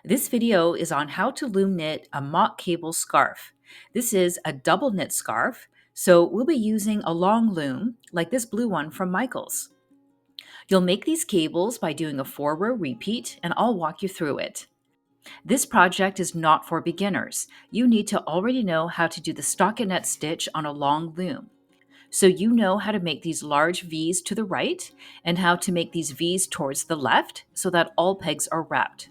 This video is on how to loom knit a mock cable scarf. This is a double knit scarf, so we'll be using a long loom like this blue one from Michaels. You'll make these cables by doing a 4-row repeat, and I'll walk you through it. This project is not for beginners. You need to already know how to do the stockinette stitch on a long loom. So you know how to make these large V's to the right and how to make these V's towards the left so that all pegs are wrapped.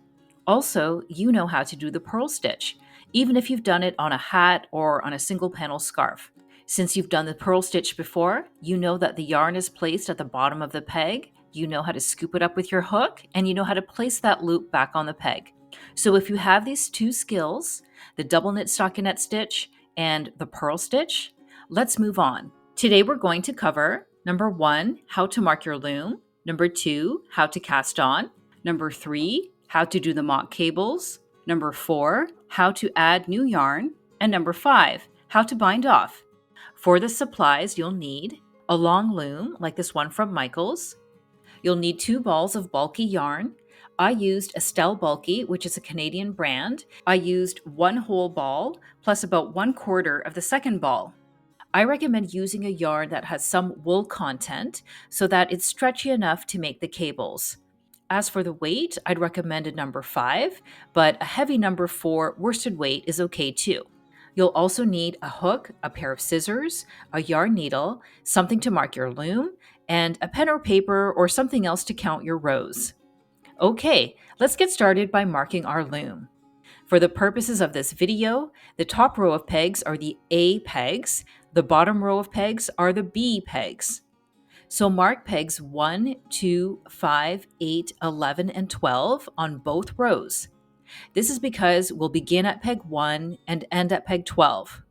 Also, you know how to do the purl stitch, even if you've done it on a hat or on a single panel scarf. Since you've done the purl stitch before, you know that the yarn is placed at the bottom of the peg, you know how to scoop it up with your hook, and you know how to place that loop back on the peg. So if you have these two skills, the double knit stockinette stitch and the purl stitch, let's move on. Today we're going to cover number 1, how to mark your loom, number 2, how to cast on, number 3, how to do the mock cables, number 4, how to add new yarn, and number 5, how to bind off. For the supplies, you'll need a long loom like this one from Michaels. You'll need 2 balls of bulky yarn. I used Estelle Bulky, which is a Canadian brand. I used 1 whole ball plus about 1/4 of the second ball. I recommend using a yarn that has some wool content so that it's stretchy enough to make the cables. As for the weight, I'd recommend a number 5, but a heavy number 4 worsted weight is okay too. You'll also need a hook, a pair of scissors, a yarn needle, something to mark your loom, and a pen or paper or something else to count your rows. Okay, let's get started by marking our loom. For the purposes of this video, the top row of pegs are the A pegs, the bottom row of pegs are the B pegs. So mark pegs 1, 2, 5, 8, 11, and 12 on both rows. This is because we'll begin at peg 1 and end at peg 12.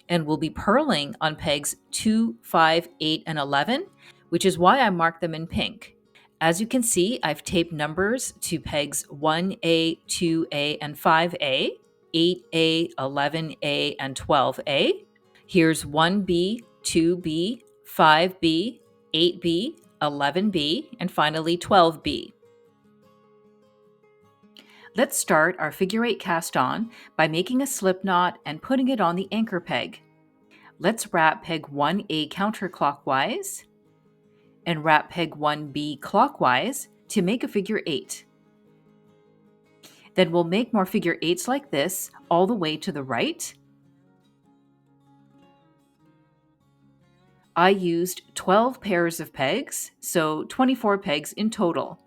And we'll be purling on pegs 2, 5, 8, and 11, which is why I marked them in pink. As you can see, I've taped numbers to pegs 1A, 2A, and 5A, 8A, 11A, and 12A. Here's 1B, 2B, 5B, 8B, 11B, and finally 12B. Let's start our figure 8 cast on by making a slip knot and putting it on the anchor peg. Let's wrap peg 1A counterclockwise and wrap peg 1B clockwise to make a figure 8. Then we'll make more figure 8s like this all the way to the right. I used 12 pairs of pegs, so 24 pegs in total.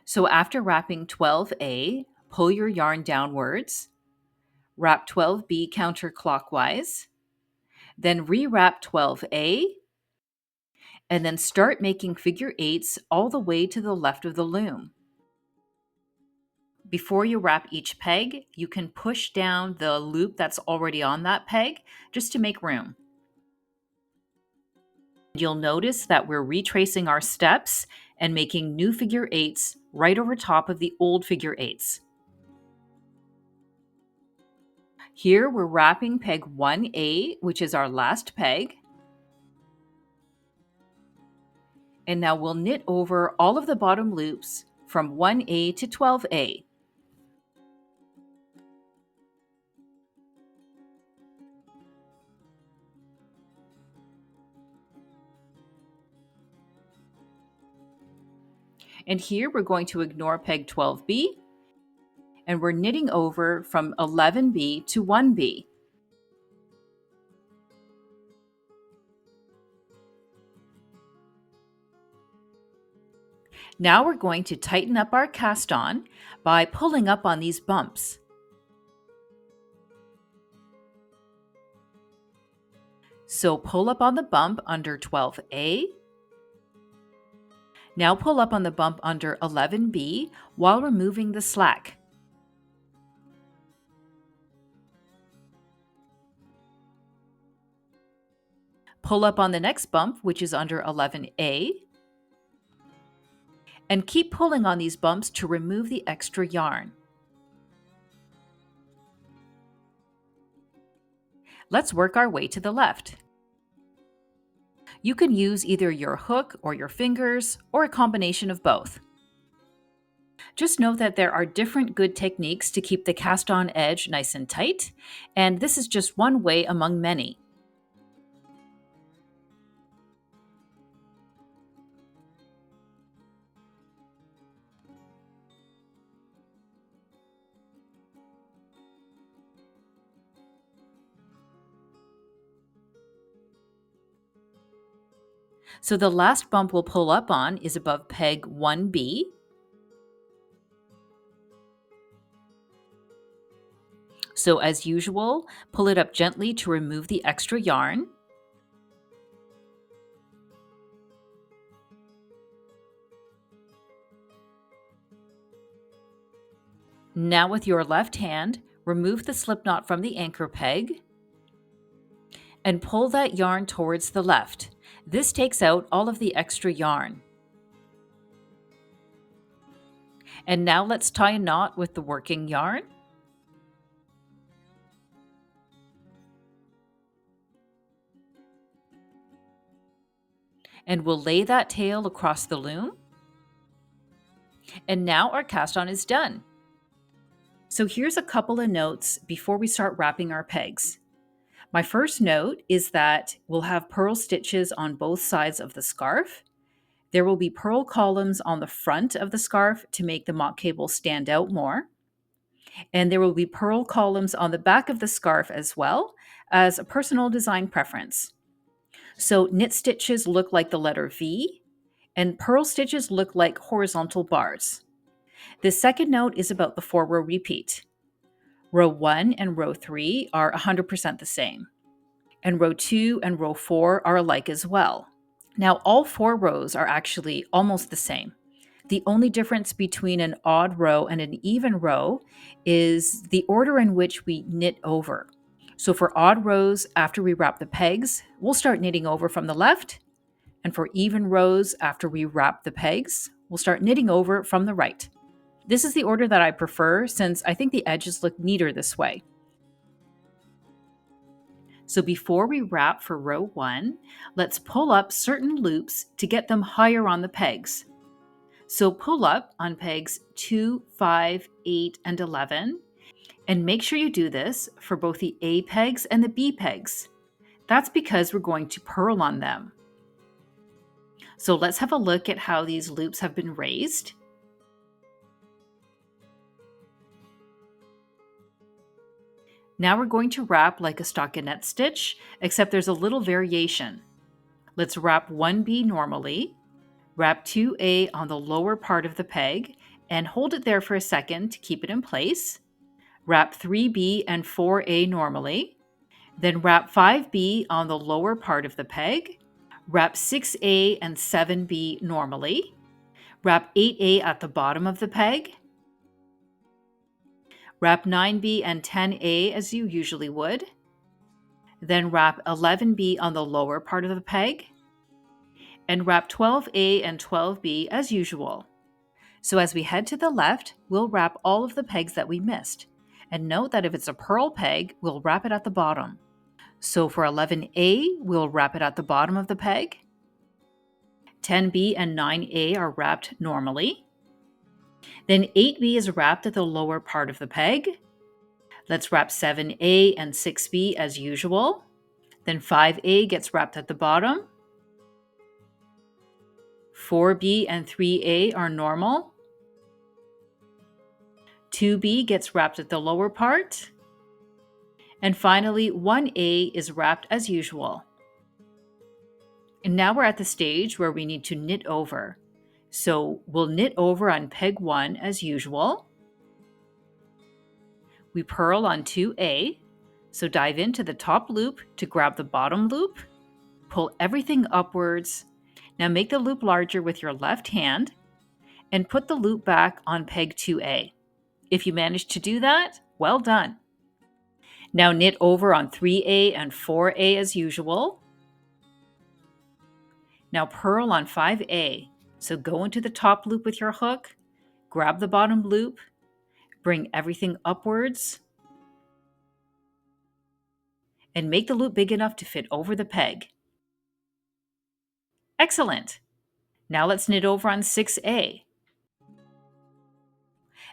So after wrapping 12A, pull your yarn downwards, wrap 12B counterclockwise, then rewrap 12A, and then start making figure 8s all the way to the left of the loom. Before you wrap each peg, you can push down the loop that's already on that peg just to make room. You'll notice that we're retracing our steps and making new figure 8s right over top of the old figure 8s. Here we're wrapping peg 1A, which is our last peg. And now we'll knit over all of the bottom loops from 1A to 12A. And here we're going to ignore peg 12B, and we're knitting over from 11B to 1B. Now we're going to tighten up our cast on by pulling up on these bumps. So pull up on the bump under 12A. Now pull up on the bump under 11B while removing the slack. Pull up on the next bump, which is under 11A. And keep pulling on these bumps to remove the extra yarn. Let's work our way to the left. You can use either your hook or your fingers, or a combination of both. Just know that there are different good techniques to keep the cast-on edge nice and tight, and this is just one way among many. So the last bump we'll pull up on is above peg 1B. So as usual, pull it up gently to remove the extra yarn. Now with your left hand, remove the slip knot from the anchor peg and pull that yarn towards the left. This takes out all of the extra yarn. And now let's tie a knot with the working yarn. And we'll lay that tail across the loom. And now our cast on is done. So here's a couple of notes before we start wrapping our pegs. My first note is that we'll have purl stitches on both sides of the scarf. There will be purl columns on the front of the scarf to make the mock cable stand out more. And there will be purl columns on the back of the scarf as well, as a personal design preference. So knit stitches look like the letter V, and purl stitches look like horizontal bars. The second note is about the 4-row repeat. Row 1 and row 3 are 100% the same, and row 2 and row 4 are alike as well. Now, all 4 rows are actually almost the same. The only difference between an odd row and an even row is the order in which we knit over. So for odd rows, after we wrap the pegs, we'll start knitting over from the left. And for even rows, after we wrap the pegs, we'll start knitting over from the right. This is the order that I prefer since I think the edges look neater this way. So before we wrap for row 1, let's pull up certain loops to get them higher on the pegs. So pull up on pegs 2, 5, 8, and 11, and make sure you do this for both the A pegs and the B pegs. That's because we're going to purl on them. So let's have a look at how these loops have been raised. Now we're going to wrap like a stockinette stitch, except there's a little variation. Let's wrap 1B normally, wrap 2A on the lower part of the peg, and hold it there for a second to keep it in place. Wrap 3B and 4A normally, then wrap 5B on the lower part of the peg, wrap 6A and 7B normally, wrap 8A at the bottom of the peg, wrap 9B and 10A as you usually would, then wrap 11B on the lower part of the peg, and wrap 12A and 12B as usual. So as we head to the left, we'll wrap all of the pegs that we missed. And note that if it's a purl peg, we'll wrap it at the bottom. So for 11A, we'll wrap it at the bottom of the peg. 10B and 9A are wrapped normally. Then 8B is wrapped at the lower part of the peg. Let's wrap 7A and 6B as usual. Then 5A gets wrapped at the bottom. 4B and 3A are normal. 2B gets wrapped at the lower part. And finally, 1A is wrapped as usual. And now we're at the stage where we need to knit over. So we'll knit over on peg 1 as usual. We purl on 2A, so dive into the top loop to grab the bottom loop, pull everything upwards. Now make the loop larger with your left hand and put the loop back on peg 2A. If you managed to do that, well done. Now knit over on 3A and 4A as usual. Now purl on 5A. So go into the top loop with your hook, grab the bottom loop, bring everything upwards, and make the loop big enough to fit over the peg. Excellent! Now let's knit over on 6A.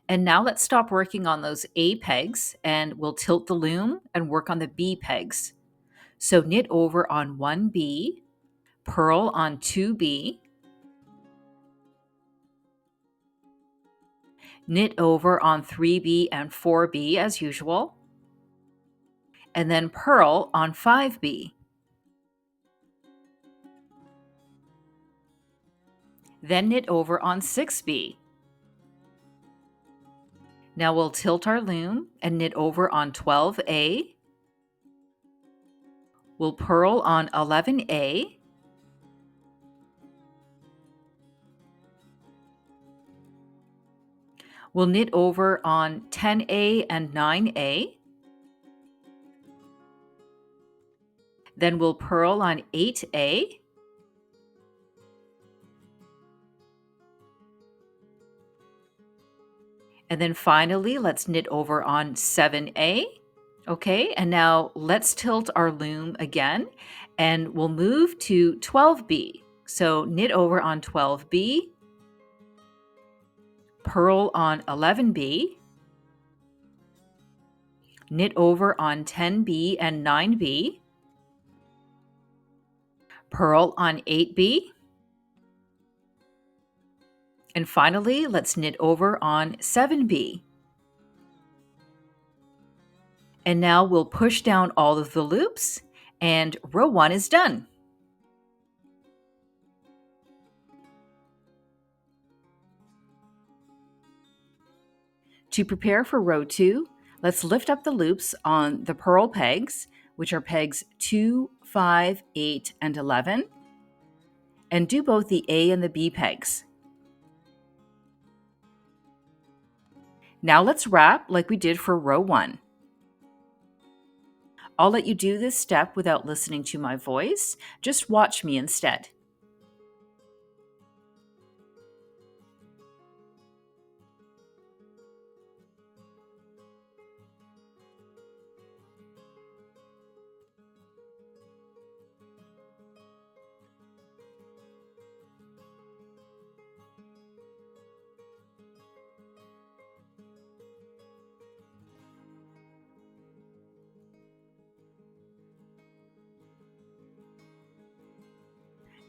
And now let's stop working on those A pegs and we'll tilt the loom and work on the B pegs. So knit over on 1B, purl on 2B, knit over on 3B and 4B as usual, and then purl on 5B. Then knit over on 6B. Now we'll tilt our loom and knit over on 12A. We'll purl on 11A. We'll knit over on 10A and 9A. Then we'll purl on 8A. And then finally, let's knit over on 7A. Okay, and now let's tilt our loom again and we'll move to 12B. So knit over on 12B, purl on 11B, knit over on 10B and 9B, purl on 8B, and finally, let's knit over on 7B. And now we'll push down all of the loops and row 1 is done. To prepare for row 2, let's lift up the loops on the purl pegs, which are pegs 2, 5, 8, and 11, and do both the A and the B pegs. Now let's wrap like we did for row 1. I'll let you do this step without listening to my voice. Just watch me instead.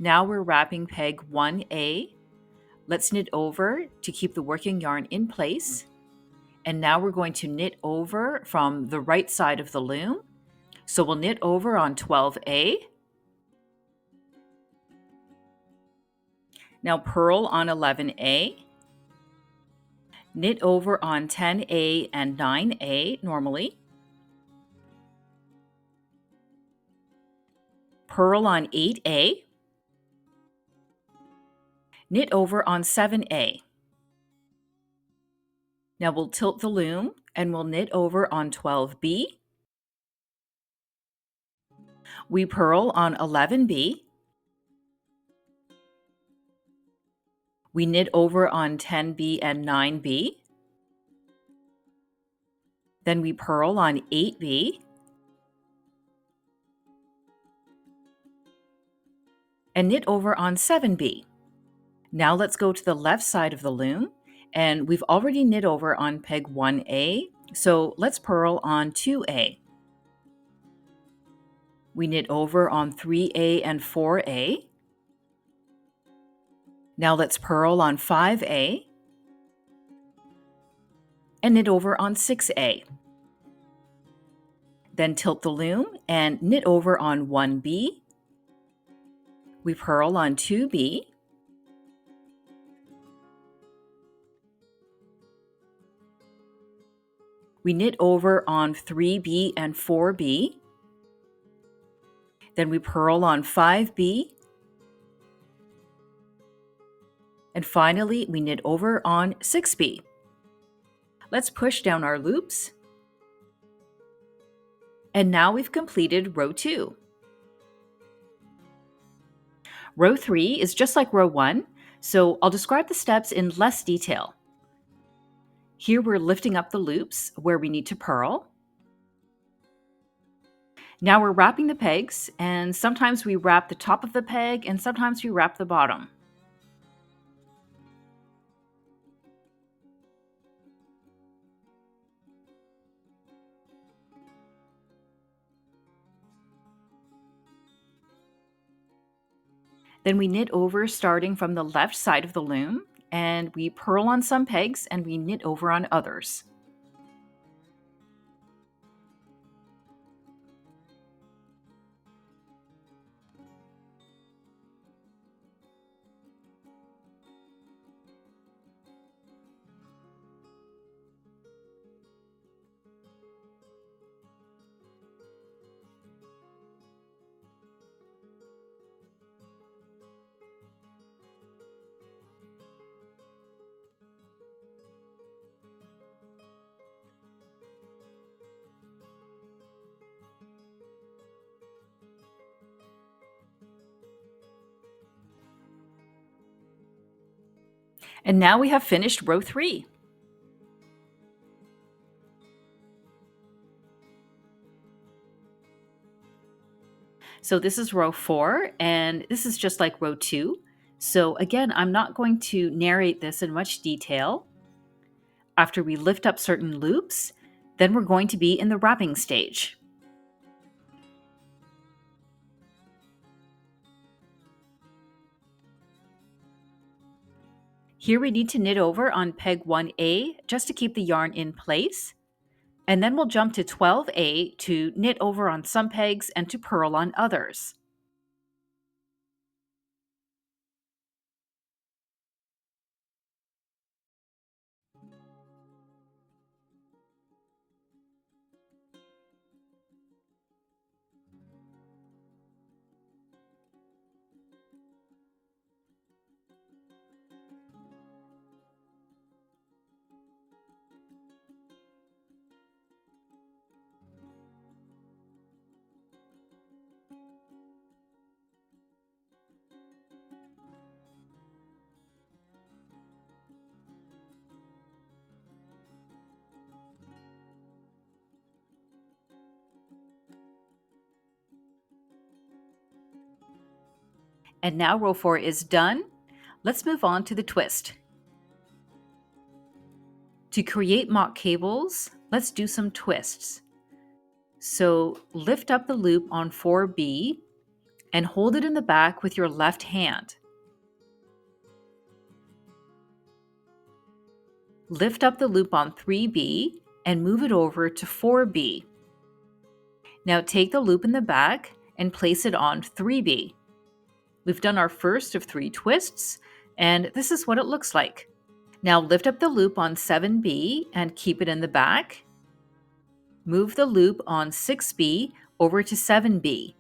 Now we're wrapping peg 1A. Let's knit over to keep the working yarn in place. And now we're going to knit over from the right side of the loom. So we'll knit over on 12A. Now purl on 11A. Knit over on 10A and 9A normally. Purl on 8A. Knit over on 7A. Now we'll tilt the loom and we'll knit over on 12B. We purl on 11B. We knit over on 10B and 9B. Then we purl on 8B. And knit over on 7B. Now let's go to the left side of the loom, and we've already knit over on peg 1A, so let's purl on 2A. We knit over on 3A and 4A. Now let's purl on 5A and knit over on 6A. Then tilt the loom and knit over on 1B. We purl on 2B. We knit over on 3B and 4B. Then we purl on 5B. And finally, we knit over on 6B. Let's push down our loops. And now we've completed row 2. Row 3 is just like row 1, so I'll describe the steps in less detail. Here we're lifting up the loops where we need to purl. Now we're wrapping the pegs, and sometimes we wrap the top of the peg and sometimes we wrap the bottom. Then we knit over starting from the left side of the loom, and we purl on some pegs and we knit over on others. And now we have finished row 3. So this is row 4, and this is just like row 2. So again, I'm not going to narrate this in much detail. After we lift up certain loops, then we're going to be in the wrapping stage. Here we need to knit over on peg 1A just to keep the yarn in place. And then we'll jump to 12A to knit over on some pegs and to purl on others. And now row 4 is done. Let's move on to the twist. To create mock cables, let's do some twists. So lift up the loop on 4B and hold it in the back with your left hand. Lift up the loop on 3B and move it over to 4B. Now take the loop in the back and place it on 3B. We've done our first of 3 twists, and this is what it looks like. Now lift up the loop on 7B and keep it in the back. Move the loop on 6B over to 7B.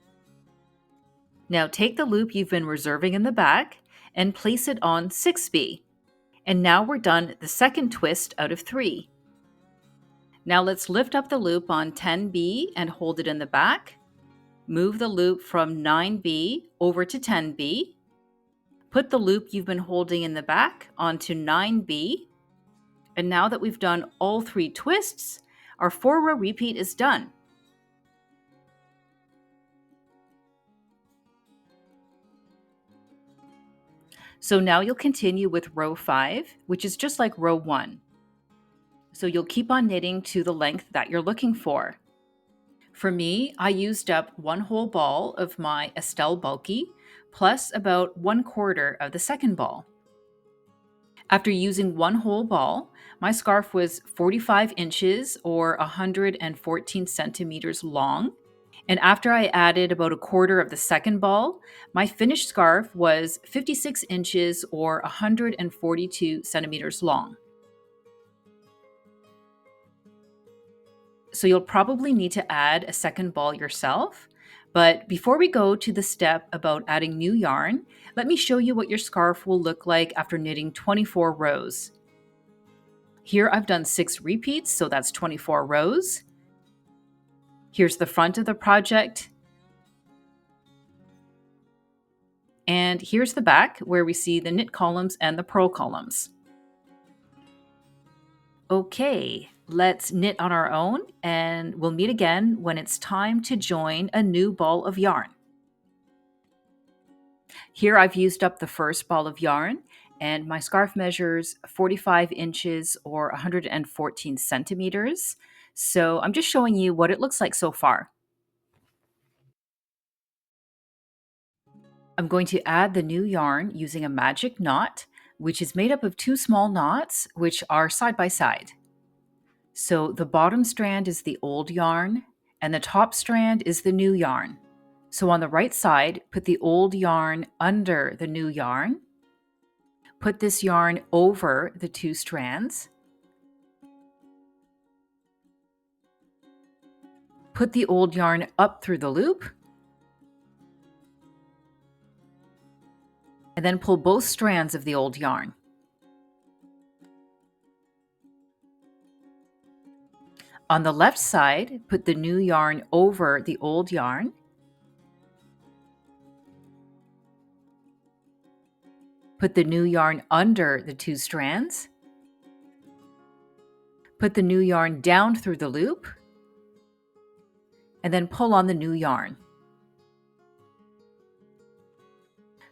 Now take the loop you've been reserving in the back and place it on 6B. And now we're done the second twist out of 3. Now let's lift up the loop on 10B and hold it in the back. Move the loop from 9B over to 10B. Put the loop you've been holding in the back onto 9B. And now that we've done all 3 twists, our 4-row repeat is done. So now you'll continue with row 5, which is just like row 1. So you'll keep on knitting to the length that you're looking for. For me, I used up 1 whole ball of my Estelle Bulky, plus about 1/4 of the second ball. After using 1 whole ball, my scarf was 45 inches or 114 centimeters long. And after I added about 1/4 of the second ball, my finished scarf was 56 inches or 142 centimeters long. So you'll probably need to add a second ball yourself. But before we go to the step about adding new yarn, let me show you what your scarf will look like after knitting 24 rows. Here I've done 6 repeats, so that's 24 rows. Here's the front of the project. And here's the back where we see the knit columns and the purl columns. Okay, let's knit on our own, and we'll meet again when it's time to join a new ball of yarn. Here I've used up the first ball of yarn, and my scarf measures 45 inches or 114 centimeters. So I'm just showing you what it looks like so far. I'm going to add the new yarn using a magic knot, which is made up of two small knots, which are side by side. So the bottom strand is the old yarn, and the top strand is the new yarn. So on the right side, put the old yarn under the new yarn. Put this yarn over the two strands. Put the old yarn up through the loop. And then pull both strands of the old yarn. On the left side, put the new yarn over the old yarn. Put the new yarn under the two strands. Put the new yarn down through the loop. And then pull on the new yarn.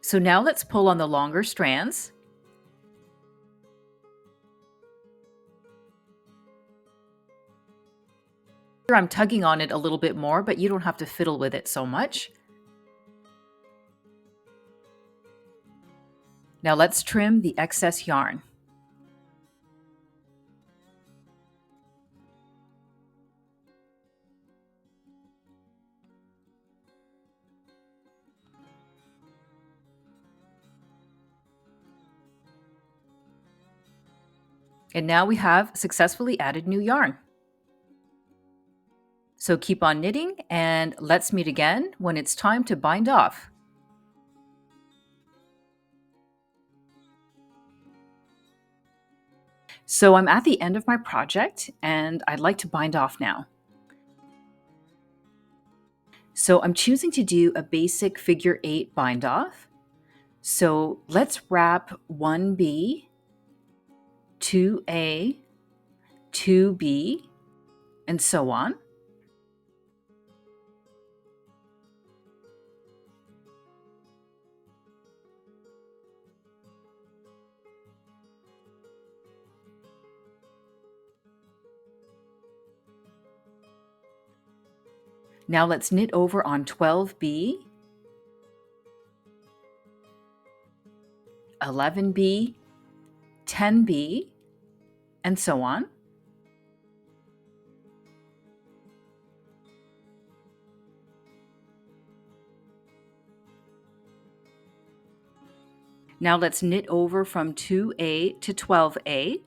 So now let's pull on the longer strands. Here I'm tugging on it a little bit more, but you don't have to fiddle with it so much. Now let's trim the excess yarn. And now we have successfully added new yarn. So keep on knitting, and let's meet again when it's time to bind off. So I'm at the end of my project, and I'd like to bind off now. So I'm choosing to do a basic figure 8 bind off. So let's wrap 1B, 2A, 2B, and so on. Now let's knit over on 12B, 11B, 10B, and so on. Now let's knit over from 2A to 12A.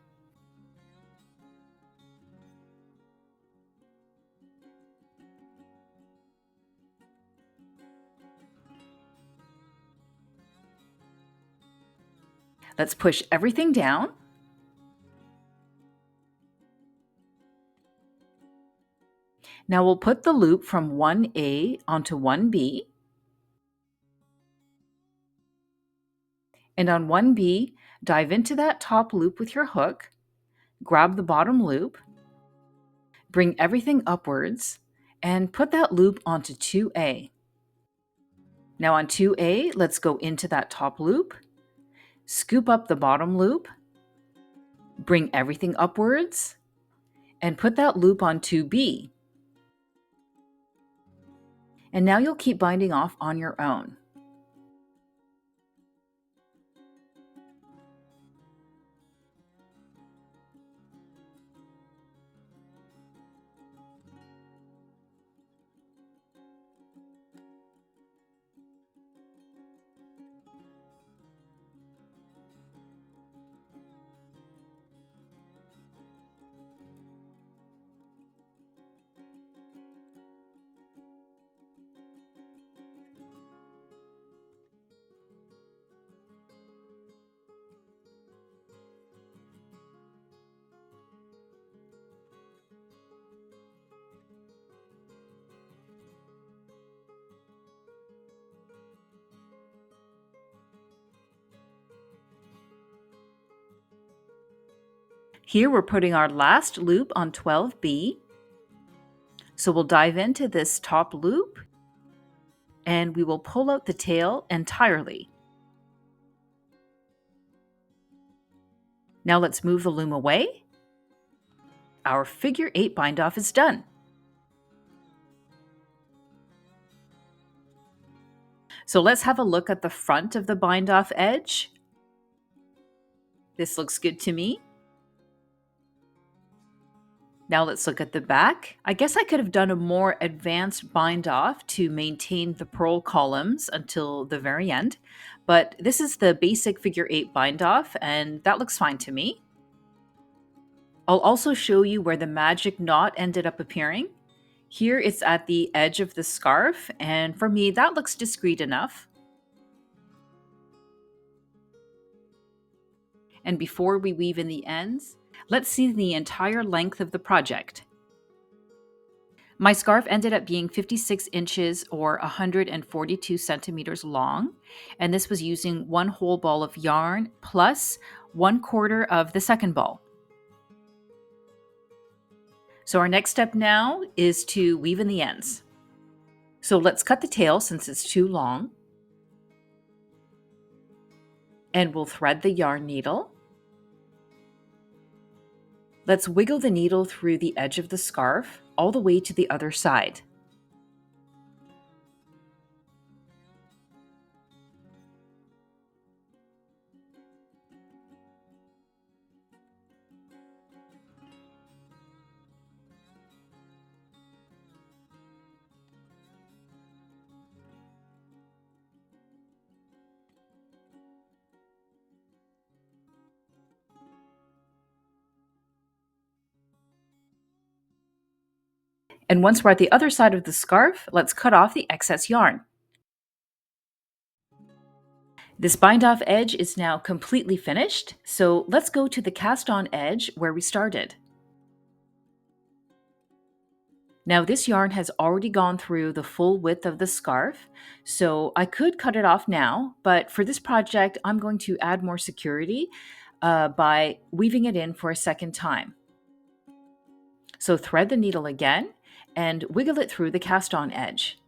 Let's push everything down. Now we'll put the loop from 1A onto 1B. And on 1B, dive into that top loop with your hook, grab the bottom loop, bring everything upwards, and put that loop onto 2A. Now on 2A, let's go into that top loop, scoop up the bottom loop, bring everything upwards, and put that loop on 2B. And now you'll keep binding off on your own. Here we're putting our last loop on 12B. So we'll dive into this top loop and we will pull out the tail entirely. Now let's move the loom away. Our figure 8 bind off is done. So let's have a look at the front of the bind off edge. This looks good to me. Now let's look at the back. I guess I could have done a more advanced bind off to maintain the purl columns until the very end, but this is the basic figure 8 bind off and that looks fine to me. I'll also show you where the magic knot ended up appearing. Here it's at the edge of the scarf, and for me that looks discreet enough. And before we weave in the ends, let's see the entire length of the project. My scarf ended up being 56 inches or 142 centimeters long, and this was using one whole ball of yarn plus 1/4 of the second ball. So our next step now is to weave in the ends. So let's cut the tail since it's too long. And we'll thread the yarn needle. Let's wiggle the needle through the edge of the scarf all the way to the other side. And once we're at the other side of the scarf, let's cut off the excess yarn. This bind off edge is now completely finished, so let's go to the cast on edge where we started. Now this yarn has already gone through the full width of the scarf, so I could cut it off now, but for this project I'm going to add more security by weaving it in for a second time. So thread the needle again and wiggle it through the cast on edge.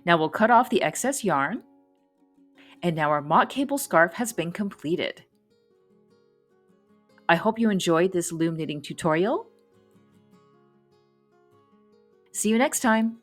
Now we'll cut off the excess yarn, and now our mock cable scarf has been completed. I hope you enjoyed this loom knitting tutorial. See you next time!